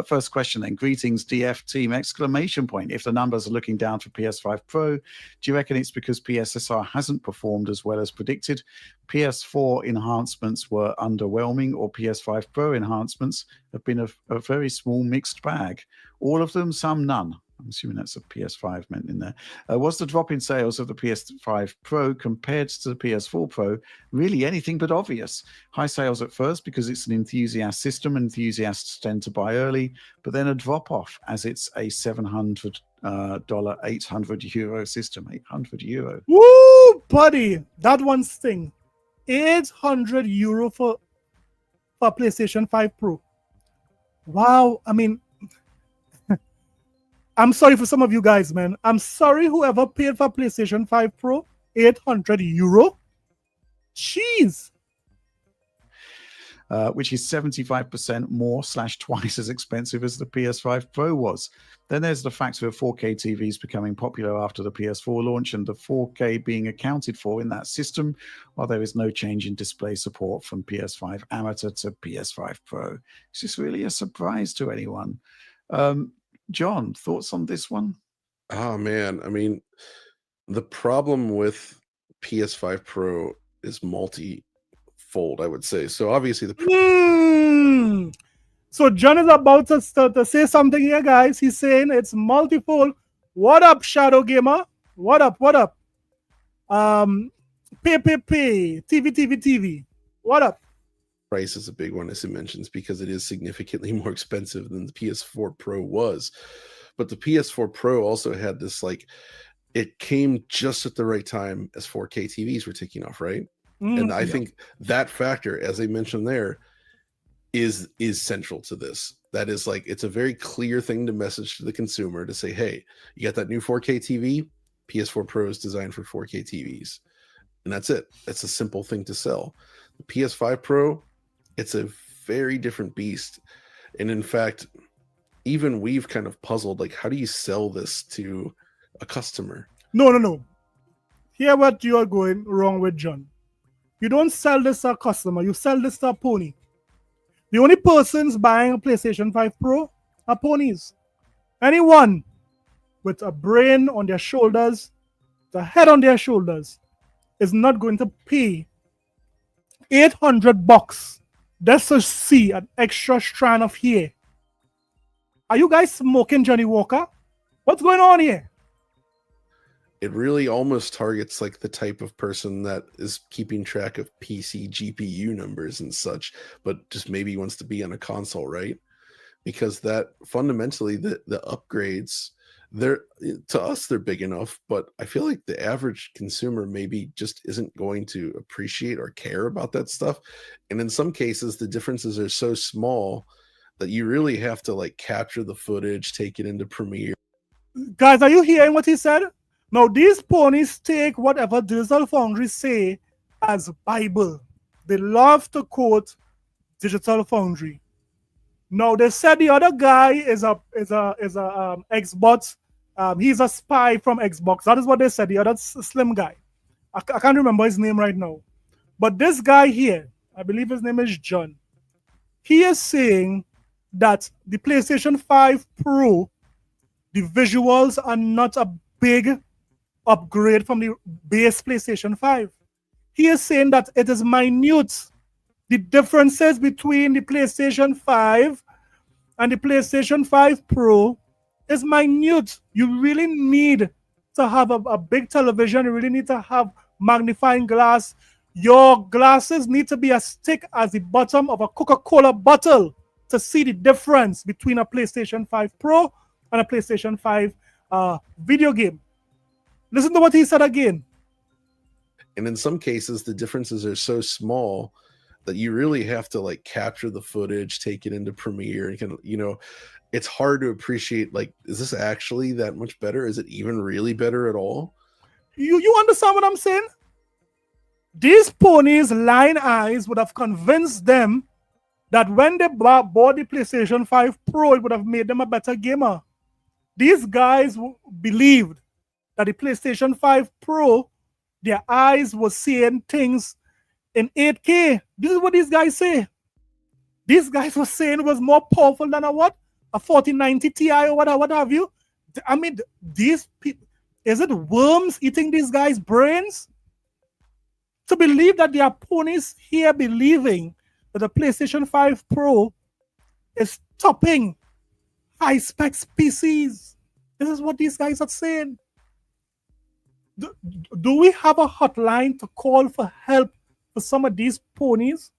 First question then. Greetings, DF team! Exclamation point. If the numbers are looking down for PS5 Pro, do you reckon it's because PSSR hasn't performed as well as predicted? PS4 enhancements were underwhelming, or PS5 Pro enhancements have been a very small mixed bag? All of them, some none. I'm assuming that's a PS5 meant in there. Was the drop in sales of the PS5 Pro compared to the PS4 Pro really anything but obvious? High sales at first because it's an enthusiast system, enthusiasts tend to buy early, but then a drop off as it's a $700 €800 system. €800. Woo, buddy, that one sting. €800 for PlayStation 5 Pro. Wow, I mean, I'm sorry for some of you guys, man. I'm sorry whoever paid for PlayStation 5 Pro, €800. Jeez. Which is 75% more / twice as expensive as the PS5 Pro was. Then there's the factor of 4K TVs becoming popular after the PS4 launch and the 4K being accounted for in that system, while there is no change in display support from PS5 Amateur to PS5 Pro. Is this really a surprise to anyone? John, thoughts on this one? Oh, man. I mean, the problem with PS5 Pro is multi-fold, I would say. So obviously So John is about to say something here, guys. He's saying it's multifold. What up, Shadow Gamer? What up? TV. What up? price is a big one, as he mentions, because it is significantly more expensive than the PS4 Pro was. But the PS4 Pro also had this, like, it came just at the right time as 4K TVs were taking off, right? And I think that factor, as I mentioned there, is central to this. That is, like, it's a very clear thing to message to the consumer to say, hey, you got that new 4K TV? PS4 Pro is designed for 4K TVs. And that's it. That's a simple thing to sell. The PS5 Pro, it's a very different beast. And in fact, even we've kind of puzzled, like, how do you sell this to a customer? No. Hear what you are going wrong with, John. You don't sell this to a customer. You sell this to a pony. The only persons buying a PlayStation 5 Pro are ponies. Anyone with a brain on their shoulders, the head on their shoulders, is not going to pay $800 That's to see an extra strand of hair. Are you guys smoking Johnny Walker? What's going on here? It really almost targets like the type of person that is keeping track of PC GPU numbers and such, but just maybe wants to be on a console, right? Because that fundamentally the upgrades, they're, to us they're big enough, but I feel like the average consumer maybe just isn't going to appreciate or care about that stuff. And in some cases the differences are so small that you really have to like capture the footage, take it into Premiere. Guys, are you hearing what he said? Now, these ponies take whatever Digital Foundry say as Bible. They love to quote Digital Foundry. Now, they said the other guy is a Xbox. He's a spy from Xbox. That is what they said. The other slim guy. I can't remember his name right now. But this guy here, I believe his name is John. He is saying that the PlayStation 5 Pro, the visuals are not a big upgrade from the base PlayStation 5. He is saying that it is minute. The differences between the PlayStation 5 and the PlayStation 5 Pro is minute. You really need to have a big television. You really need to have magnifying glass. Your glasses need to be as thick as the bottom of a Coca-Cola bottle to see the difference between a PlayStation 5 Pro and a PlayStation 5 video game. Listen to what he said again. And in some cases, the differences are so small that you really have to like capture the footage, take it into Premiere, and can, you know, it's hard to appreciate, like, is this actually that much better? Is it even really better at all? You understand what I'm saying? These ponies' lying eyes would have convinced them that when they bought the PlayStation 5 Pro, it would have made them a better gamer. These guys believed that the PlayStation 5 Pro, their eyes were seeing things in 8K. This is what these guys say. These guys were saying it was more powerful than a what? A 4090 Ti or what have you. I mean, these people, is it worms eating these guys' brains? To believe that there are ponies here believing that the PlayStation 5 Pro is topping high specs PCs. This is what these guys are saying. Do we have a hotline to call for help for some of these ponies?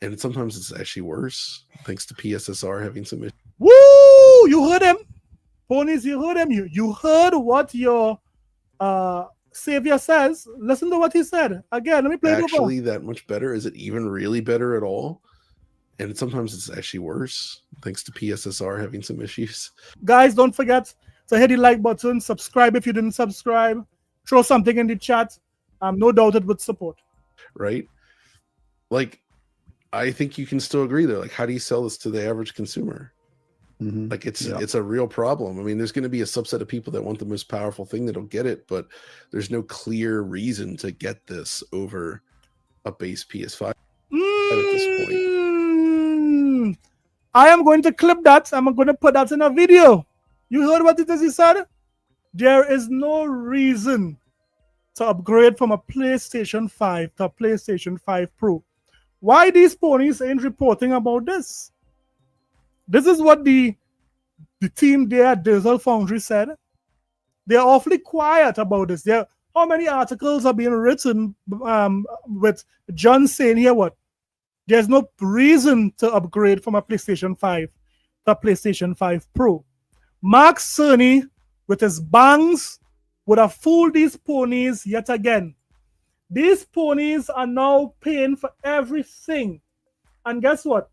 And sometimes it's actually worse, thanks to PSSR having some issues. Woo! You heard him. Ponies, you heard him. You heard what your savior says. Listen to what he said. Again, let me play it over. Actually that much better? Is it even really better at all? And sometimes it's actually worse, thanks to PSSR having some issues. Guys, don't forget to hit the like button, subscribe if you didn't subscribe, throw something in the chat. No doubt it would support. Right? Like, I think you can still agree there. Like, how do you sell this to the average consumer? Mm-hmm. Like, it's a real problem. I mean, there's going to be a subset of people that want the most powerful thing that'll get it, but there's no clear reason to get this over a base PS5 at this point. I am going to clip that. I'm going to put that in a video. You heard what it is he said? There is no reason to upgrade from a PlayStation 5 to a PlayStation 5 Pro. Why these ponies ain't reporting about this? This is what the team there at Digital Foundry said. They're awfully quiet about this. How many articles are being written with John saying here what? There's no reason to upgrade from a PlayStation 5 to a PlayStation 5 Pro. Mark Cerny, with his bangs, would have fooled these ponies yet again. These ponies are now paying for everything. And guess what?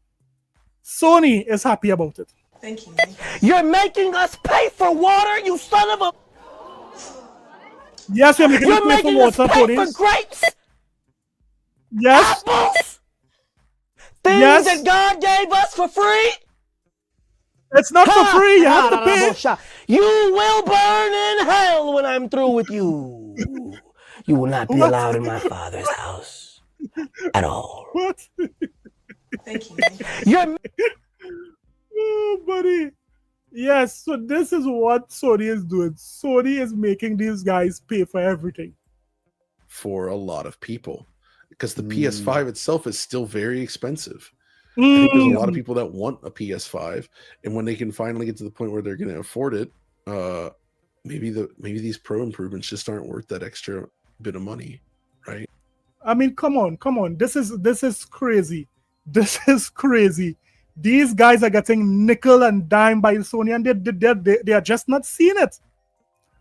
Sony is happy about it. Thank you. You're making us pay for water, you son of a... Yes, you're making us pay for water, ponies. For grapes? Yes. Apples? Things that God gave us for free? It's not for free. You have to pay. You will burn in hell when I'm through with you. You will not be allowed in my Father's house at all. What? Thank you. You're... Oh, buddy. Yes, so this is what Sony is doing. Sony is making these guys pay for everything. For a lot of people. because the PS5 itself is still very expensive. I think there's a lot of people that want a PS5, and when they can finally get to the point where they're going to afford it, maybe these Pro improvements just aren't worth that extra bit of money, right? I mean, come on. This is crazy. This is crazy. These guys are getting nickel and dime by Sony, and they are just not seeing it.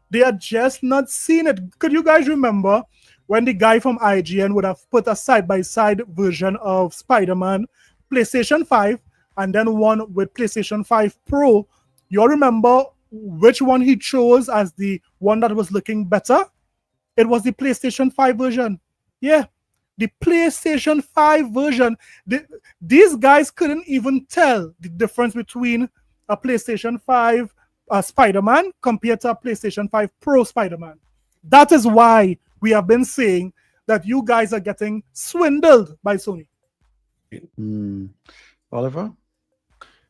They are just not seeing it. Could you guys remember when the guy from IGN would have put a side-by-side version of Spider-Man, PlayStation 5, and then one with PlayStation 5 Pro? You all remember which one he chose as the one that was looking better? It was the PlayStation 5 version. Yeah, the PlayStation 5 version. These guys couldn't even tell the difference between a PlayStation 5 Spider-Man compared to a PlayStation 5 Pro Spider-Man. That is why we have been saying that you guys are getting swindled by Sony. Oliver?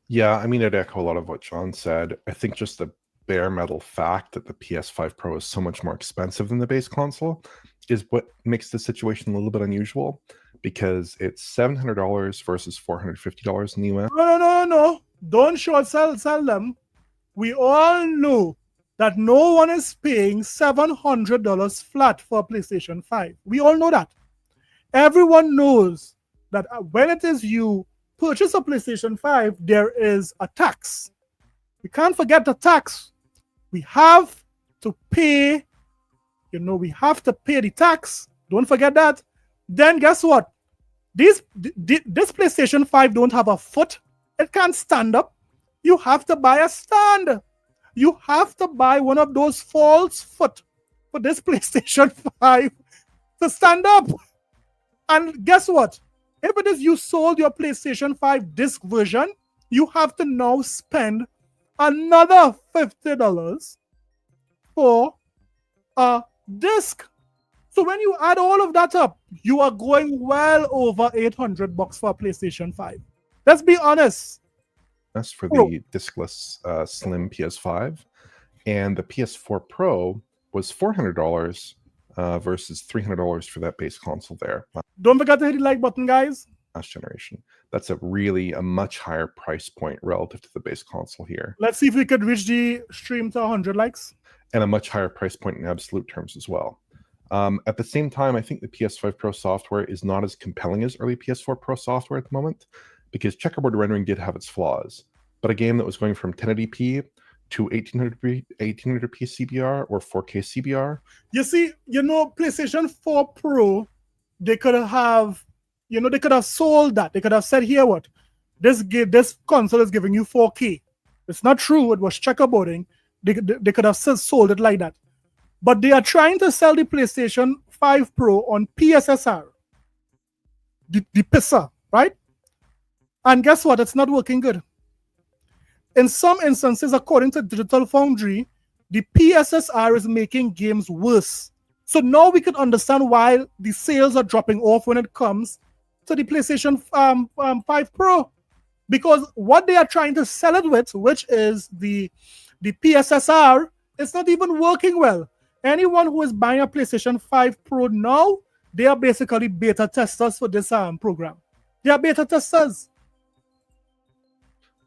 Yeah, I mean, I'd echo a lot of what John said. I think just the bare metal fact that the PS5 Pro is so much more expensive than the base console is what makes the situation a little bit unusual, because it's $700 versus $450 in the US. No. Don't short sell them. We all know that no one is paying $700 flat for a PlayStation 5. We all know that. Everyone knows that when it is you purchase a PlayStation 5, there is a tax. We can't forget the tax. We have to pay, we have to pay the tax. Don't forget that. Then guess what? This PlayStation 5 don't have a foot. It can't stand up. You have to buy a stand. You have to buy one of those false foot for this PlayStation 5 to stand up. And guess what? If it is you sold your PlayStation 5 disc version, you have to now spend another $50 for a disc. So when you add all of that up, you are going well over $800 for a PlayStation 5. Let's be honest. That's for the discless slim PS5, and the PS4 Pro was $400 versus $300 for that base console there. Don't forget to hit the like button, guys. Last generation. That's a much higher price point relative to the base console here. Let's see if we could reach the stream to 100 likes. And a much higher price point in absolute terms as well. At the same time, I think the PS5 Pro software is not as compelling as early PS4 Pro software at the moment, because checkerboard rendering did have its flaws. But a game that was going from 1080p to 1800p CBR or 4K CBR. You see, PlayStation 4 Pro, they could have sold that. They could have said, here what? This console is giving you 4K. It's not true. It was checkerboarding. They could have sold it like that. But they are trying to sell the PlayStation 5 Pro on PSSR. The pisser, right? And guess what? It's not working good. In some instances, according to Digital Foundry, the PSSR is making games worse. So now we can understand why the sales are dropping off when it comes to the PlayStation 5 Pro. Because what they are trying to sell it with, which is the PSSR, it's not even working well. Anyone who is buying a PlayStation 5 Pro now, they are basically beta testers for this program. They are beta testers.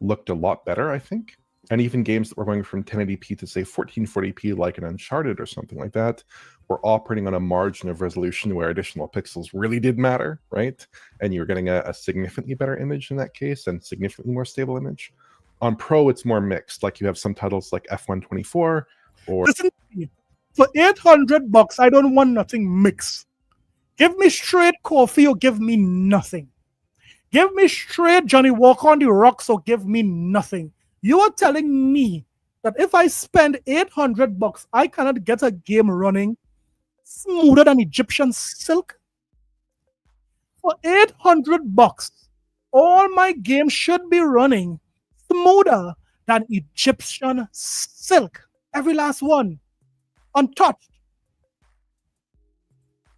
Looked a lot better, I think. And even games that were going from 1080p to, say, 1440p, like an Uncharted or something like that, were operating on a margin of resolution where additional pixels really did matter, right? And you were getting a significantly better image in that case and significantly more stable image. On Pro, it's more mixed. Like you have some titles like F124 or... Listen, for $800, I don't want nothing mixed. Give me straight coffee or give me nothing. Give me straight Johnny Walker on the rocks or give me nothing. You are telling me that if I spend $800, I cannot get a game running smoother than Egyptian silk? For $800, all my games should be running smoother than Egyptian silk. Every last one. Untouched.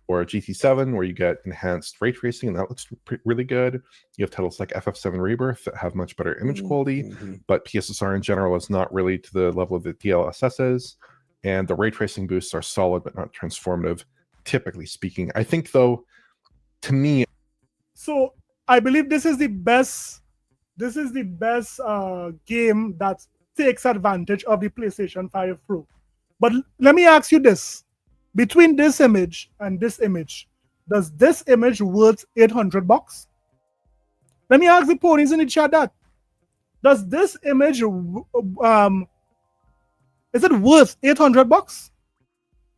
Or GT7, where you get enhanced ray tracing, and that looks really good. You have titles like FF7 Rebirth that have much better image quality, but PSSR in general is not really to the level of the DLSSs, and the ray tracing boosts are solid but not transformative, typically speaking. I think, though, to me, So I believe this is the best. This is the best game that takes advantage of the PlayStation 5 Pro. But let me ask you this: between this image and this image, does this image worth $800? Let me ask the ponies in the chat that. Does this image is it worth $800?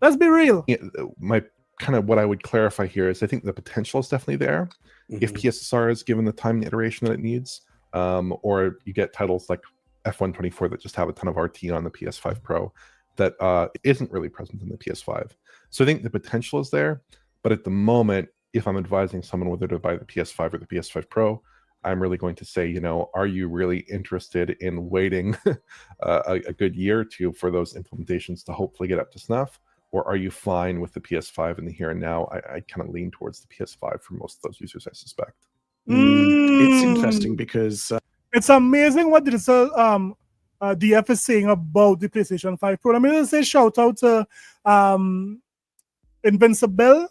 Let's be real. my kind of what I would clarify here is I think the potential is definitely there. If PSSR is given the time and iteration that it needs, or you get titles like F124 that just have a ton of RT on the PS5 Pro that isn't really present in the PS5. So I think the potential is there, but at the moment, if I'm advising someone whether to buy the PS5 or the PS5 Pro, I'm really going to say, are you really interested in waiting a good year or two for those implementations to hopefully get up to snuff? Or are you fine with the PS5 in the here and now? I kind of lean towards the PS5 for most of those users, I suspect. It's interesting because it's amazing what this DF is saying about the PlayStation 5 Pro. Let me just say shout out to Invincible.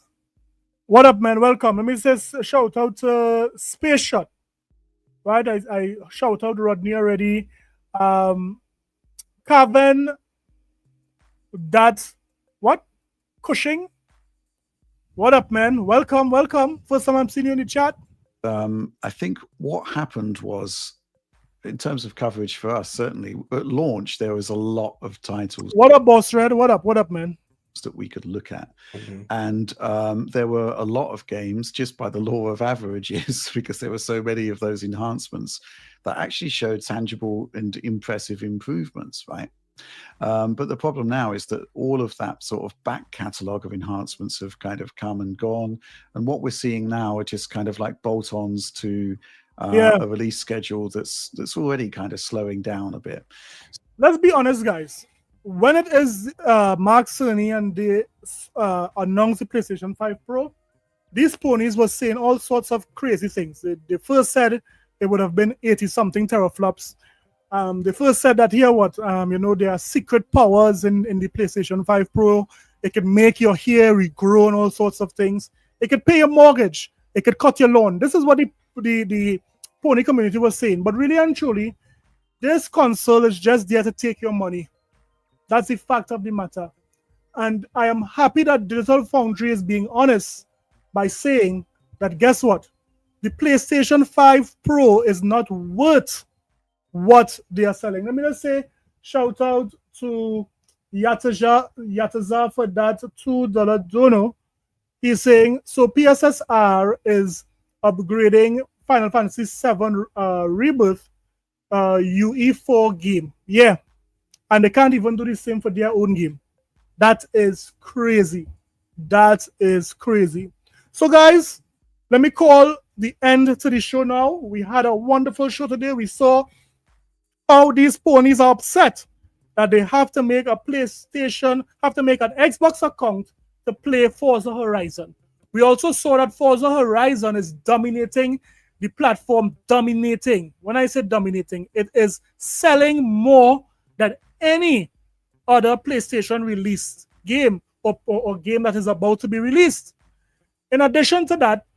What up, man? Welcome. Let me say shout out to Space Shot. Right? I shout out Rodney already. Kevin, that what? Cushing. What up, man? Welcome. First time I'm seeing you in the chat. I think what happened was, in terms of coverage for us, certainly at launch, there was a lot of titles. What up, Boss Red? What up, man? That we could look at. And there were a lot of games, just by the law of averages, because there were so many of those enhancements that actually showed tangible and impressive improvements, right? But the problem now is that all of that sort of back catalogue of enhancements have kind of come and gone. And what we're seeing now are just kind of like bolt-ons to a release schedule that's already kind of slowing down a bit. Let's be honest, guys. When it is Mark Cerny and they announced the PlayStation 5 Pro, these ponies were saying all sorts of crazy things. They first said it would have been 80-something teraflops. They first said that here, there are secret powers in the PlayStation 5 Pro. It could make your hair regrow and all sorts of things. It could pay your mortgage. It could cut your lawn. This is what the pony community was saying. But really and truly, this console is just there to take your money. That's the fact of the matter. And I am happy that Digital Foundry is being honest by saying that, guess what? The PlayStation 5 Pro is not worth what they are selling. Let me just say, shout out to Yataza for that $2 dono. He's saying, so PSSR is upgrading Final Fantasy VII Rebirth UE4 game. Yeah. And they can't even do the same for their own game. That is crazy. So, guys, let me call the end to the show now. We had a wonderful show today. We saw how these ponies are upset that they have to make an Xbox account to play Forza Horizon. We also saw that Forza Horizon is dominating the platform. When I say dominating, it is selling more than any other PlayStation released game or game that is about to be released. In addition to that,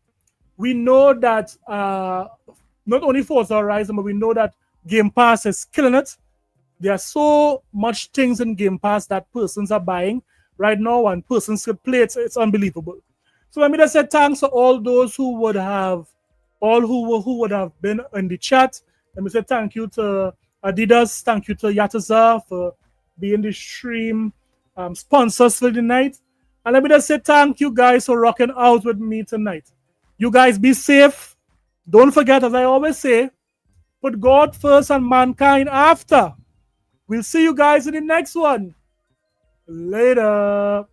we know that not only Forza Horizon, but we know that Game Pass is killing it. There are so much things in Game Pass that persons are buying right now, and persons could play it. It's unbelievable. So let me just say thanks to all those who would have been in the chat. Let me say thank you to Adidas, thank you to Yataza for being the stream sponsors for the night. And let me just say thank you guys for rocking out with me tonight. You guys be safe. Don't forget, as I always say, put God first and mankind after. We'll see you guys in the next one. Later.